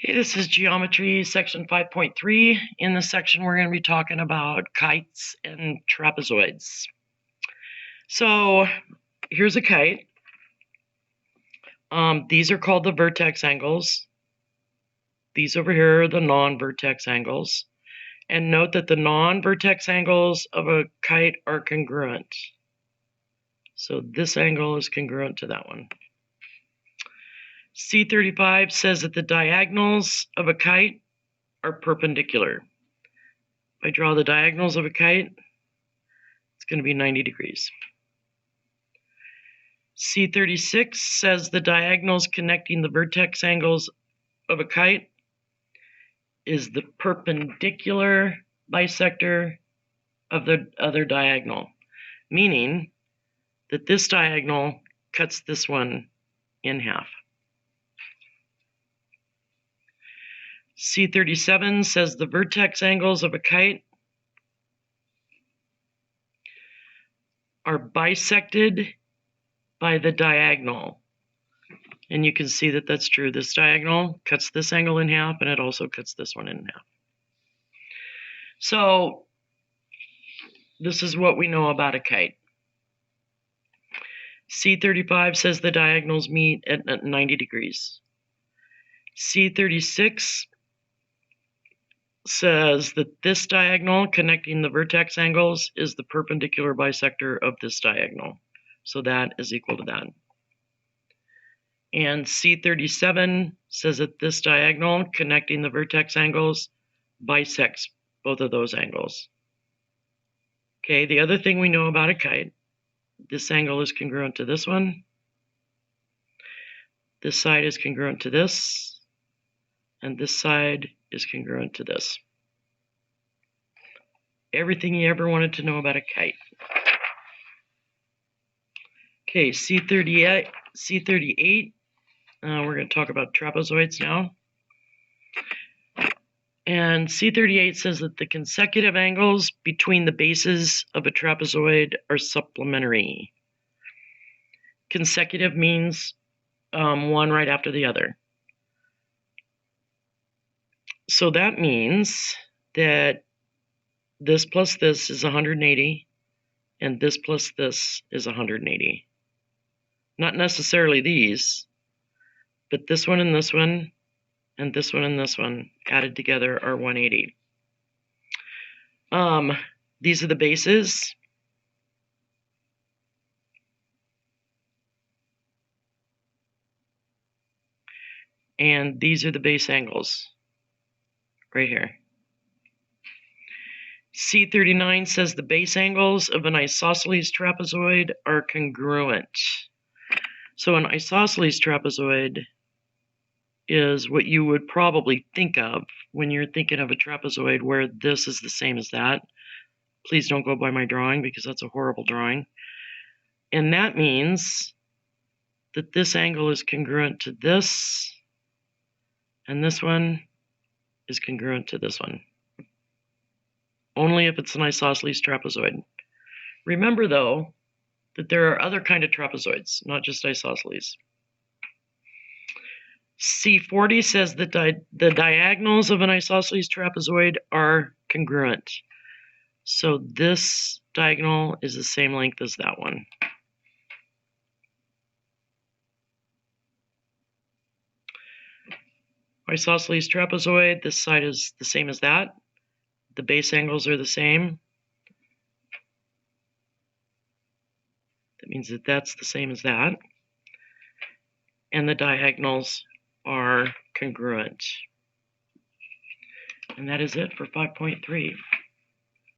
Hey, this is Geometry, section 5.3. In this section, we're going to be talking about kites and trapezoids. So here's a kite. These are called the vertex angles. These over here are the non-vertex angles. And note that the non-vertex angles of a kite are congruent. So this angle is congruent to that one. C35 says that the diagonals of a kite are perpendicular. If I draw the diagonals of a kite, it's going to be 90 degrees. C36 says the diagonals connecting the vertex angles of a kite is the perpendicular bisector of the other diagonal, meaning that this diagonal cuts this one in half. C37 says the vertex angles of a kite are bisected by the diagonal. And you can see that that's true. This diagonal cuts this angle in half, and it also cuts this one in half. So this is what we know about a kite. C35 says the diagonals meet at 90 degrees. C36 says that this diagonal connecting the vertex angles is the perpendicular bisector of this diagonal. So that is equal to that. And C37 says that this diagonal connecting the vertex angles bisects both of those angles. Okay, the other thing we know about a kite, this angle is congruent to this one. This side is congruent to this. And this side is congruent to this. Everything you ever wanted to know about a kite. Okay, C38, we're going to talk about trapezoids now. And C38 says that the consecutive angles between the bases of a trapezoid are supplementary. Consecutive means one right after the other. So that means that this plus this is 180, and this plus this is 180. Not necessarily these, but this one and this one, and this one and this one added together are 180. These are the bases. And these are the base angles right here. C39 says the base angles of an isosceles trapezoid are congruent. So an isosceles trapezoid is what you would probably think of when you're thinking of a trapezoid where this is the same as that. Please don't go by my drawing because that's a horrible drawing. And that means that this angle is congruent to this, and this one is congruent to this one. Only if it's an isosceles trapezoid. Remember, though, that there are other kind of trapezoids, not just isosceles. C40 says that the diagonals of an isosceles trapezoid are congruent. So this diagonal is the same length as that one. Isosceles trapezoid, this side is the same as that. The base angles are the same. That means that that's the same as that. And the diagonals are congruent. And that is it for 5.3.